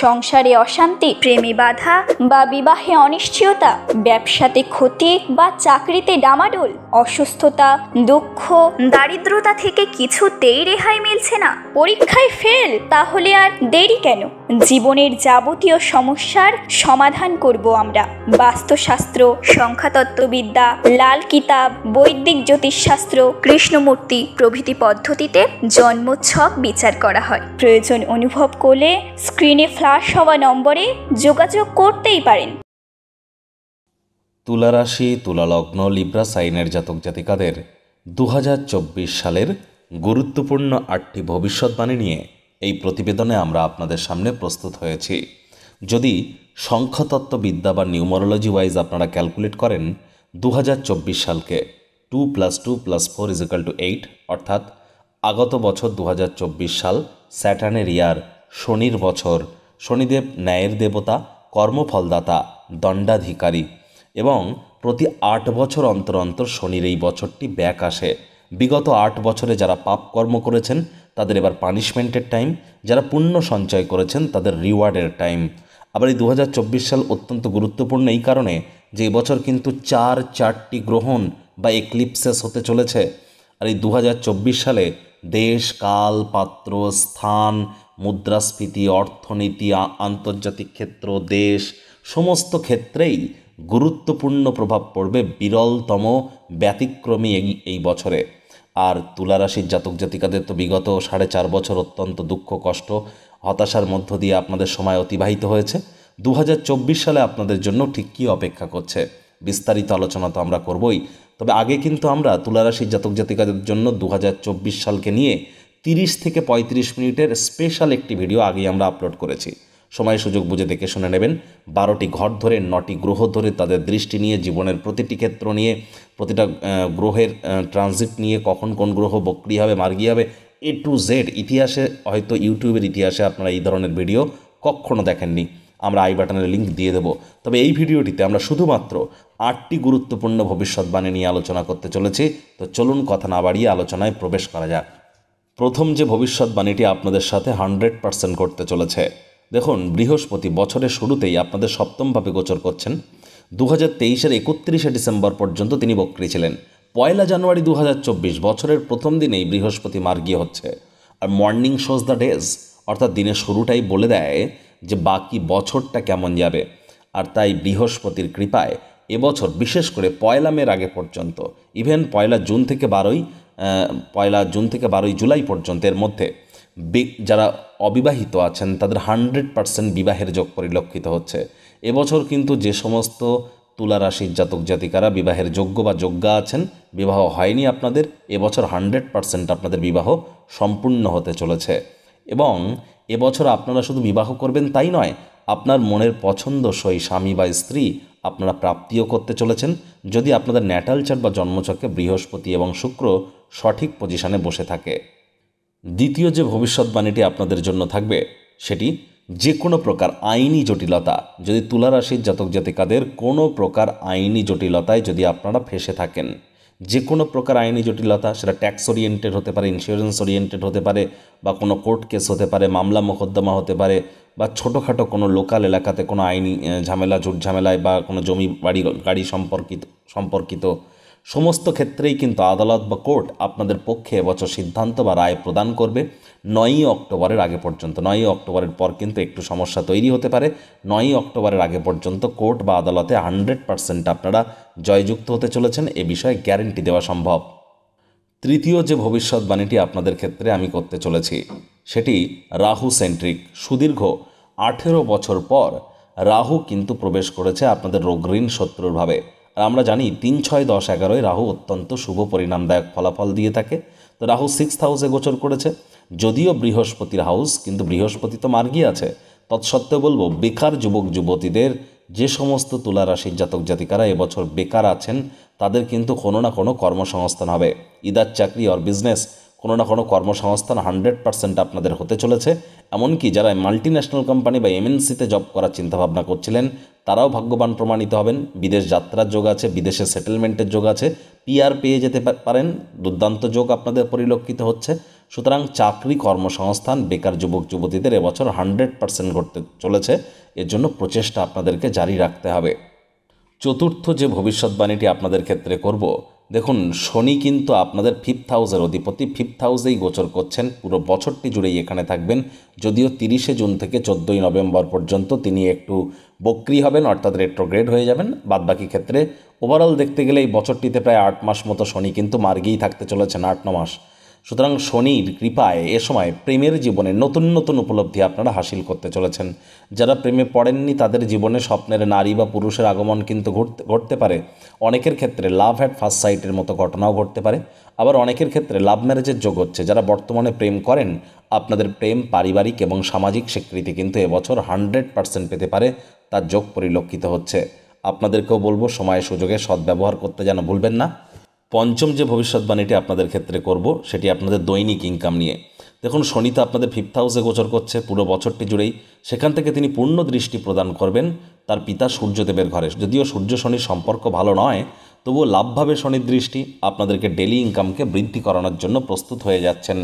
সংসারে অশান্তি, প্রেমে বাধা বা বিবাহে অনিশ্চয়তা, ব্যবসাতে ক্ষতি বা চাকরিতে ডামাডোল, অসুস্থতা, দুঃখ, দারিদ্রতা থেকে কিছুতেই রেহাই মিলছে না, পরীক্ষায় ফেল, তাহলে আর দেরি কেন? জীবনের যাবতীয় সমস্যার সমাধান করব আমরা। বাস্তুশাস্ত্র, সংখ্যাতত্ত্ববিদ্যা, লাল কিতাব, বৈদিক জ্যোতিষশাস্ত্র, কৃষ্ণমূর্তি প্রভৃতি পদ্ধতিতে জন্মছক বিচার করা হয়। প্রয়োজন অনুভব করলে স্ক্রিনে ফ্ল্যাশ হওয়া নম্বরে যোগাযোগ করতেই পারেন। তুলা রাশি, তুলা লগ্ন, লিব্রা সাইনের জাতক জাতিকাদের 2024 সালের গুরুত্বপূর্ণ 8টি ভবিষ্যৎবাণী নিয়ে এই প্রতিবেদনে আমরা আপনাদের সামনে প্রস্তুত হয়েছি। যদি সংখ্যাতত্ত্ববিদ্যা বা নিউমারোলজি ওয়াইজ আপনারা ক্যালকুলেট করেন 2024 সালকে 2+2+4=8, অর্থাৎ আগত বছর 2024 সাল স্যাটার্নের ইয়ার, শনির বছর, শনিদেব ন্যায়ের দেবতা, কর্মফলদাতা, দণ্ডাধিকারী এবং প্রতি 8 বছর অন্তর অন্তর শনির এই বছরটি ব্যাক আসে। বিগত 8 বছরে যারা পাপ কর্ম করেছেন তাদের এবার পানিশমেন্টের টাইম, যারা পুণ্য সঞ্চয় করেছেন তাদের রিওয়ার্ডের টাইম। আবার এই 2024 সাল অত্যন্ত গুরুত্বপূর্ণ এই কারণে যে এবছর কিন্তু 4টি গ্রহণ বা এক্লিপসেস হতে চলেছে। আর এই 2024 সালে দেশ, কাল, পাত্র, স্থান, মুদ্রাস্ফীতি, অর্থনীতি, আন্তর্জাতিক ক্ষেত্র, দেশ, সমস্ত ক্ষেত্রেই গুরুত্বপূর্ণ প্রভাব পড়বে বিরলতম ব্যতিক্রমী এই বছরে। আর তুলা রাশির জাতক জাতিকাদের তো বিগত 4.5 বছর অত্যন্ত দুঃখ, কষ্ট, হতাশার মধ্য দিয়ে আপনাদের সময় অতিবাহিত হয়েছে। 2024 সালে আপনাদের জন্য ঠিক কী অপেক্ষা করছে বিস্তারিত আলোচনা তো আমরা করবই। তবে আগে কিন্তু আমরা তুলা রাশির জাতক জাতিকাদের জন্য 2024 সালকে নিয়ে 30 থেকে 35 মিনিটের স্পেশাল একটি ভিডিও আগেই আমরা আপলোড করেছি। সময় সুযোগ বুঝে দেখে শুনে নেবেন। 12টি ঘর ধরে, 9টি গ্রহ ধরে, তাদের দৃষ্টি নিয়ে, জীবনের প্রতিটি ক্ষেত্র নিয়ে, প্রতিটা গ্রহের ট্রানজিট নিয়ে, কখন কোন গ্রহ বক্রি হবে, মার্গী হবে, A to Z। ইতিহাসে হয়তো ইউটিউবের ইতিহাসে আপনারা এই ধরনের ভিডিও কখনো দেখেননি। আমরা আই বাটনের লিঙ্ক দিয়ে দেবো। তবে এই ভিডিওটিতে আমরা শুধুমাত্র 8টি গুরুত্বপূর্ণ ভবিষ্যৎবাণী নিয়ে আলোচনা করতে চলেছি। তো চলুন কথা না বাড়িয়ে আলোচনায় প্রবেশ করা যাক। প্রথম যে ভবিষ্যৎবাণীটি আপনাদের সাথে 100% করতে চলেছে, দেখুন, বৃহস্পতি বছরের শুরুতেই আপনাদের সপ্তমভাবে গোচর করছেন। 2023-এর 31শে ডিসেম্বর পর্যন্ত তিনি বক্রী ছিলেন। 1 জানুয়ারি 2024 বছরের প্রথম দিনেই বৃহস্পতি মার্গী হচ্ছে। আর মর্নিং শোজ দ্য ডেজ, অর্থাৎ দিনের শুরুটাই বলে দেয় যে বাকি বছরটা কেমন যাবে। আর তাই বৃহস্পতির কৃপায় এবছর বিশেষ করে 1 মের আগে পর্যন্ত, ইভেন 1 জুন থেকে 12ই জুলাই পর্যন্ত এর মধ্যে যারা অবিবাহিত আছেন তাদের 100% বিবাহের যোগ পরিলক্ষিত হচ্ছে। এবছর কিন্তু যে সমস্ত তুলা রাশির জাতক জাতিকারা বিবাহের যোগ্য বা যোগ্যা আছেন, বিবাহ হয়নি আপনাদের, এবছর 100% আপনাদের বিবাহ সম্পূর্ণ হতে চলেছে। এবং এবছর আপনারা শুধু বিবাহ করবেন তাই নয়, আপনার মনের পছন্দসই স্বামী বা স্ত্রী আপনারা প্রাপ্তিও করতে চলেছেন, যদি আপনাদের ন্যাটাল চার্ট বা জন্মছকে বৃহস্পতি এবং শুক্র সঠিক পজিশনে বসে থাকে। দ্বিতীয় যে ভবিষ্যৎবাণীটি আপনাদের জন্য থাকবে সেটি যে কোনো প্রকার আইনি জটিলতা, যদি তুলা রাশির জাতক জাতিকাদের কোনো প্রকার আইনি জটিলতায় যদি আপনারা ফেঁসে থাকেন, যে কোনো প্রকার আইনি জটিলতা, সেটা ট্যাক্স ওরিয়েন্টেড হতে পারে, ইন্স্যুরেন্স ওরিয়েন্টেড হতে পারে, বা কোনো কোর্ট কেস হতে পারে, মামলা মোকদ্দমা হতে পারে, বা ছোটোখাটো কোনো লোকাল এলাকাতে কোনো আইনি ঝামেলা, ঝুট ঝামেলায়, বা কোনো জমি বাড়ি গাড়ি সম্পর্কিত সমস্ত ক্ষেত্রেই কিন্তু আদালত বা কোর্ট আপনাদের পক্ষে এবছর সিদ্ধান্ত বা রায় প্রদান করবে 9ই অক্টোবরের আগে পর্যন্ত। 9ই অক্টোবরের পর কিন্তু একটু সমস্যা তৈরি হতে পারে। 9ই অক্টোবরের আগে পর্যন্ত কোর্ট বা আদালতে 100% আপনারা জয়যুক্ত হতে চলেছেন, এ বিষয়ে গ্যারেন্টি দেওয়া সম্ভব। তৃতীয় যে ভবিষ্যৎবাণীটি আপনাদের ক্ষেত্রে আমি করতে চলেছি সেটি রাহু সেন্ট্রিক। সুদীর্ঘ 18 বছর পর রাহু কিন্তু প্রবেশ করেছে আপনাদের রোগ ঋণ শত্রুরভাবে। আর আমরা জানি 3, 6, 10, 11 রাহু অত্যন্ত শুভ পরিণামদায়ক ফলাফল দিয়ে থাকে। তো রাহু 6th হাউসে গোচর করেছে, যদিও বৃহস্পতির হাউস, কিন্তু বৃহস্পতি তো মার্গী আছে। তৎসত্ত্বেও বলবো, বেকার যুবক যুবতীদের, যে সমস্ত তুলা রাশির জাতক জাতিকারা এবছর বেকার আছেন তাদের কিন্তু কোনো না কোনো কর্মসংস্থান হবে, ইদার চাকরি অর বিজনেস, কোনো না কোনো কর্মসংস্থান 100% আপনাদের হতে চলেছে। এমনকি যারা মাল্টিন্যাশনাল কোম্পানি বা এমএনসিতে জব করার চিন্তাভাবনা করছিলেন তারাও ভাগ্যবান প্রমাণিত হবেন। বিদেশ যাত্রার যোগ আছে, বিদেশে সেটেলমেন্টের যোগ আছে, পিআর পেয়ে যেতে পারেন, দুর্দান্ত যোগ আপনাদের পরিলক্ষিত হচ্ছে। সুতরাং চাকরি, কর্মসংস্থান, বেকার যুবক যুবতীদের এবছর 100% ঘটতে চলেছে। এর জন্য প্রচেষ্টা আপনাদেরকে জারি রাখতে হবে। চতুর্থ যে ভবিষ্যৎবাণীটি আপনাদের ক্ষেত্রে করব, দেখুন শনি কিন্তু আপনাদের 5th হাউসের অধিপতি, 5th হাউসেই গোচর করছেন, পুরো বছরটি জুড়েই এখানে থাকবেন। যদিও 30শে জুন থেকে 14ই নভেম্বর পর্যন্ত তিনি একটু বক্রি হবেন, অর্থাৎ রেট্রোগ্রেড হয়ে যাবেন। বাদবাকি ক্ষেত্রে ওভারঅল দেখতে গেলে এই বছরটিতে প্রায় 8 মাস মতো শনি কিন্তু মার্গেই থাকতে চলেছেন, 8-9 মাস। সুতরাং শনির কৃপায় এ সময় প্রেমের জীবনে নতুন নতুন উপলব্ধি আপনারা হাসিল করতে চলেছেন। যারা প্রেমে পড়েননি তাদের জীবনে স্বপ্নের নারী বা পুরুষের আগমন কিন্তু ঘটতে পারে। অনেকের ক্ষেত্রে লাভ অ্যাট ফার্স্ট সাইটের মতো ঘটনাও ঘটতে পারে। আবার অনেকের ক্ষেত্রে লাভ ম্যারেজের যোগ হচ্ছে। যারা বর্তমানে প্রেম করেন, আপনাদের প্রেম পারিবারিক এবং সামাজিক স্বীকৃতি কিন্তু এবছর 100% পেতে পারে, তার যোগ পরিলক্ষিত হচ্ছে। আপনাদেরকেও বলবো সময় সুযোগে সদ্ব্যবহার করতে যেন ভুলবেন না। পঞ্চম যে ভবিষ্যৎবাণীটি আপনাদের ক্ষেত্রে করব সেটি আপনাদের দৈনিক ইনকাম নিয়ে। দেখুন শনি তো আপনাদের 5th হাউসে গোচর করছে পুরো বছরটি জুড়েই। সেখান থেকে তিনি পূর্ণ দৃষ্টি প্রদান করবেন তার পিতা সূর্যদেবের ঘরে। যদিও সূর্য শনির সম্পর্ক ভালো নয়, তবুও লাভভাবে শনির দৃষ্টি আপনাদেরকে ডেলি ইনকামকে বৃদ্ধি করানোর জন্য প্রস্তুত হয়ে যাচ্ছেন।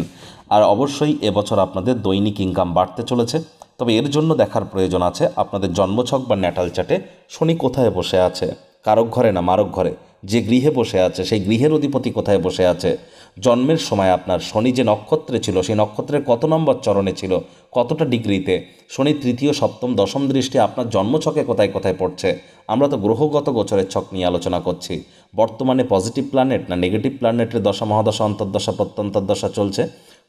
আর অবশ্যই এবছর আপনাদের দৈনিক ইনকাম বাড়তে চলেছে। তবে এর জন্য দেখার প্রয়োজন আছে আপনাদের জন্মছক বা ন্যাটাল চার্টে শনি কোথায় বসে আছে, কারক ঘরে না মারক ঘরে। যে গৃহে বসে আছে সেই গৃহের অধিপতি কোথায় বসে আছে, জন্মের সময় আপনার শনি যে নক্ষত্রে ছিল সেই নক্ষত্রের কত নম্বর চরণে ছিল, কতটা ডিগ্রিতে, শনি 3য়, 7ম, 10ম দৃষ্টি আপনার জন্মছকে কোথায় কোথায় পড়ছে। আমরা তো গ্রহগত গোচরের ছক নিয়ে আলোচনা করছি। বর্তমানে পজিটিভ প্ল্যানেট না নেগেটিভ প্ল্যানেটের দশা, মহাদশা, অন্তর্দশা, প্রত্যন্তর্দশা চলছে।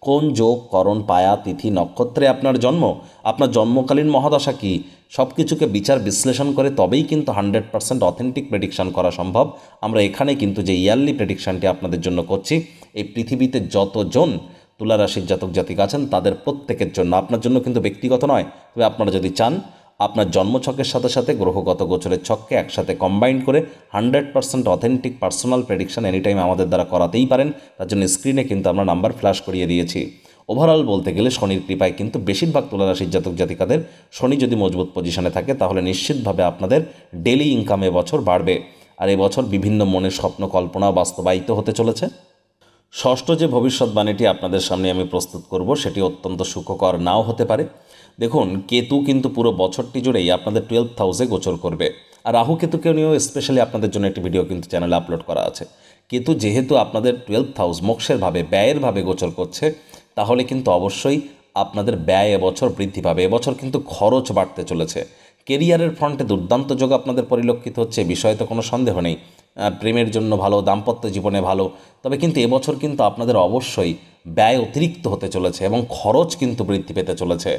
কোন যোগ, করণ, পায়া, তিথি, নক্ষত্রে আপনার জন্ম, আপনার জন্মকালীন মহাদশা কী, সব কিছুকে বিচার বিশ্লেষণ করে তবেই কিন্তু 100% অথেন্টিক প্রেডিকশান করা সম্ভব। আমরা এখানে কিন্তু যে ইয়ারলি প্রেডিকশানটি আপনাদের জন্য করছি, এই পৃথিবীতে যতজন তুলা রাশির জাতক জাতিকা আছেন তাদের প্রত্যেকের জন্য, আপনার জন্য কিন্তু ব্যক্তিগত নয়। তবে আপনারা যদি চান আপনার জন্মছকের সাথে সাথে গ্রহগত গোচরের ছককে একসাথে কম্বাইন করে 100% অথেন্টিক পার্সোনাল প্রেডিকশান এনিটাইম আমাদের দ্বারা করাতেই পারেন। তার জন্য স্ক্রিনে কিন্তু আমরা নাম্বার ফ্ল্যাশ করিয়ে দিয়েছি। ওভারঅল বলতে গেলে শনির কৃপায় কিন্তু বেশিরভাগ তুলা রাশির জাতক জাতিকাদের শনি যদি মজবুত পজিশনে থাকে তাহলে নিশ্চিতভাবে আপনাদের ডেলি ইনকাম এবছর বাড়বে। আর এবছর বিভিন্ন মনের স্বপ্ন কল্পনা বাস্তবায়িত হতে চলেছে। ষষ্ঠ যে ভবিষ্যৎবাণীটি আপনাদের সামনে আমি প্রস্তুত করব সেটি অত্যন্ত সুখকর নাও হতে পারে। দেখুন কেতু কিন্তু পুরো বছরটি জুড়েই আপনাদের 12th হাউসে গোচর করবে। আর রাহু কেতুকে নিয়েও স্পেশালি আপনাদের জন্য একটি ভিডিও কিন্তু চ্যানেলে আপলোড করা আছে। কেতু যেহেতু আপনাদের 12th হাউস মোক্ষের ভাবে, ব্যয়ের ভাবে গোচর করছে, তাহলে কিন্তু অবশ্যই আপনাদের ব্যয় এবছর বৃদ্ধি পাবে। এবছর কিন্তু খরচ বাড়তে চলেছে। কেরিয়ারের ফ্রন্টে দুর্দান্ত যোগ আপনাদের পরিলক্ষিত হচ্ছে, বিষয়ে তো কোনো সন্দেহ নেই। প্রেমের জন্য ভালো, দাম্পত্য জীবনে ভালো। তবে কিন্তু এবছর কিন্তু আপনাদের অবশ্যই ব্যয় অতিরিক্ত হতে চলেছে এবং খরচ কিন্তু বৃদ্ধি পেতে চলেছে।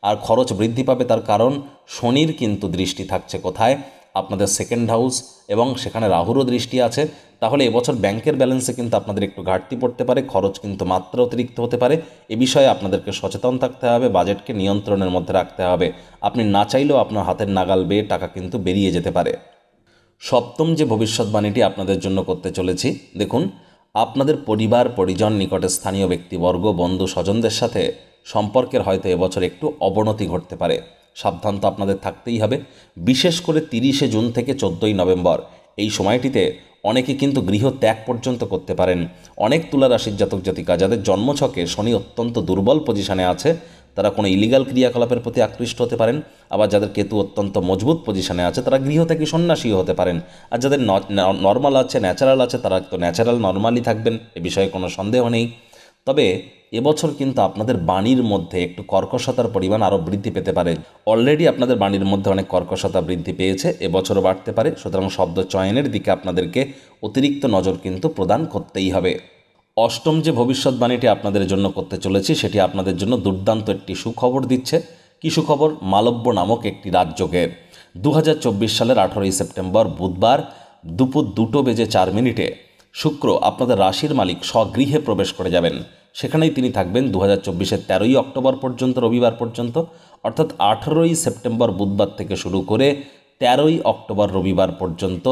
আর খরচ বৃদ্ধি পাবে তার কারণ শনির কিন্তু দৃষ্টি থাকছে কোথায়, আপনাদের 2nd হাউস, এবং সেখানে রাহুরও দৃষ্টি আছে। তাহলে এবছর ব্যাংকের ব্যালেন্সে কিন্তু আপনাদের একটু ঘাটতি পড়তে পারে, খরচ কিন্তু মাত্রা অতিরিক্ত হতে পারে। এ বিষয়ে আপনাদেরকে সচেতন থাকতে হবে, বাজেটকে নিয়ন্ত্রণের মধ্যে রাখতে হবে। আপনি না চাইলেও আপনার হাতের নাগাল বেয়ে টাকা কিন্তু বেরিয়ে যেতে পারে। সপ্তম যে ভবিষ্যৎবাণীটি আপনাদের জন্য করতে চলেছি, দেখুন আপনাদের পরিবার পরিজন, নিকটে স্থানীয় ব্যক্তিবর্গ, বন্ধু স্বজনদের সাথে সম্পর্কের হয়তো এবছর একটু অবনতি ঘটতে পারে। সাবধান তো আপনাদের থাকতেই হবে। বিশেষ করে 30শে জুন থেকে 14ই নভেম্বর এই সময়টিতে অনেকে কিন্তু গৃহ ত্যাগ পর্যন্ত করতে পারেন। অনেক তুলা রাশির জাতক জাতিকা যাদের জন্মছকে শনি অত্যন্ত দুর্বল পজিশনে আছে তারা কোনো ইলিগাল ক্রিয়াকলাপের প্রতি আকৃষ্ট হতে পারেন। আবার যাদের কেতু অত্যন্ত মজবুত পজিশনে আছে তারা গৃহ থেকে সন্ন্যাসীও হতে পারেন। আর যাদের নর্মাল আছে, ন্যাচারাল আছে, তারা তো ন্যাচারাল নর্মালি থাকবেন, এ বিষয়ে কোনো সন্দেহ নেই। তবে এবছর কিন্তু আপনাদের বাণীর মধ্যে একটু কর্কশতার পরিমাণ আরও বৃদ্ধি পেতে পারে। অলরেডি আপনাদের বাণীর মধ্যে অনেক কর্কশতা বৃদ্ধি পেয়েছে, এবছরও বাড়তে পারে। সুতরাং শব্দ চয়নের দিকে আপনাদেরকে অতিরিক্ত নজর কিন্তু প্রদান করতেই হবে। অষ্টম যে ভবিষ্যৎবাণীটি আপনাদের জন্য করতে চলেছি সেটি আপনাদের জন্য দুর্দান্ত একটি সুখবর দিচ্ছে। কি সুখবর? মালব্য নামক একটি রাজযোগের 2024 সালের 18ই সেপ্টেম্বর বুধবার দুপুর 2:04 শুক্র আপনাদের রাশির মালিক স্বগৃহে প্রবেশ করে যাবেন। সেখানেই তিনি থাকবেন 2024-এর 13ই অক্টোবর পর্যন্ত, রবিবার পর্যন্ত। অর্থাৎ 18ই সেপ্টেম্বর বুধবার থেকে শুরু করে 13ই অক্টোবর রবিবার পর্যন্ত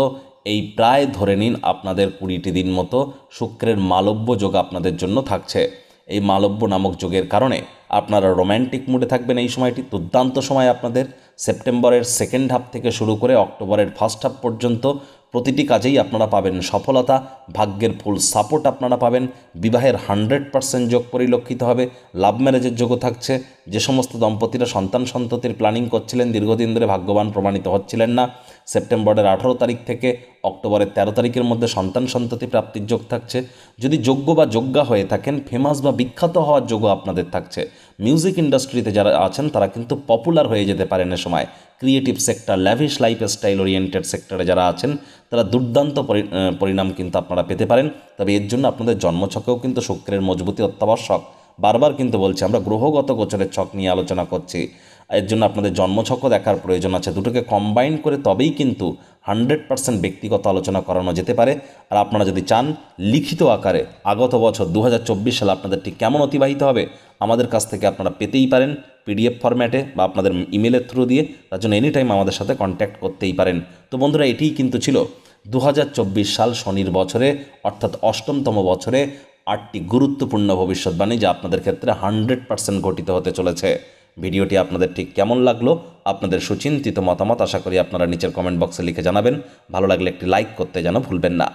এই প্রায় ধরে নিন আপনাদের 20টি দিন মতো শুক্রের মালব্য যোগ আপনাদের জন্য থাকছে। এই মালব্য নামক যোগের কারণে আপনারা রোম্যান্টিক মুডে থাকবেন। এই সময়টি দুর্দান্ত সময় আপনাদের। সেপ্টেম্বরের সেকেন্ড হাফ থেকে শুরু করে অক্টোবরের ফার্স্ট হাফ পর্যন্ত প্রতিটি কাজেই আপনারা পাবেন সফলতা, ভাগ্যের ফুল সাপোর্ট আপনারা পাবেন। বিবাহের 100% যোগ পরিলক্ষিত হবে। লাভ ম্যারেজের যোগও থাকছে। যে সমস্ত দম্পতিরা সন্ততির প্ল্যানিং করছিলেন, দীর্ঘদিন ধরে ভাগ্যবান প্রমাণিত হচ্ছিলেন না, সেপ্টেম্বরের 18 তারিখ থেকে অক্টোবরের 13 তারিখের মধ্যে সন্ততি প্রাপ্তির যোগ থাকছে। যদি যোগ্য বা যোগ্যা হয়ে থাকেন, ফেমাস বা বিখ্যাত হওয়ার যোগও আপনাদের থাকছে। মিউজিক ইন্ডাস্ট্রিতে যারা আছেন তারা কিন্তু পপুলার হয়ে যেতে পারেন এ সময়। Creative sector, lavish lifestyle oriented সেক্টরে যারা আছেন তারা দুর্দান্ত পরিণাম কিন্তু আপনারা পেতে পারেন। তবে এর জন্য আপনাদের জন্মছকেও কিন্তু শুক্রের মজবুতি অত্যাবশ্যক। বারবার কিন্তু বলছি, আমরা গ্রহগত গোচরের ছক নিয়ে আলোচনা করছি। এর জন্য আপনাদের জন্মছকও দেখার প্রয়োজন আছে। দুটোকে কম্বাইন করে তবেই কিন্তু 100% ব্যক্তিগত আলোচনা করানো যেতে পারে। আর আপনারা যদি চান লিখিত আকারে আগত বছর 2024 সালে আপনাদের ঠিক কেমন অতিবাহিত হবে আমাদের কাছ থেকে আপনারা পেতেই পারেন PDF ফরম্যাটে বা আপনাদের ইমেলের থ্রু দিয়ে। তার জন্য এনি টাইম আমাদের সাথে কন্ট্যাক্ট করতেই পারেন। তো বন্ধুরা, এটিই কিন্তু ছিল 2024 সাল শনির বছরে, অর্থাৎ 8তম বছরে 8টি গুরুত্বপূর্ণ ভবিষ্যৎবাণী যা আপনাদের ক্ষেত্রে 100% ঘটিত হতে চলেছে। ভিডিওটি আপনাদের ঠিক কেমন লাগলো, আপনাদের সুচিন্তিত মতামত আশা করি আপনারা নিচের কমেন্ট বক্সে লিখে জানাবেন। ভালো লাগলে একটি লাইক করতে যেন ভুলবেন না।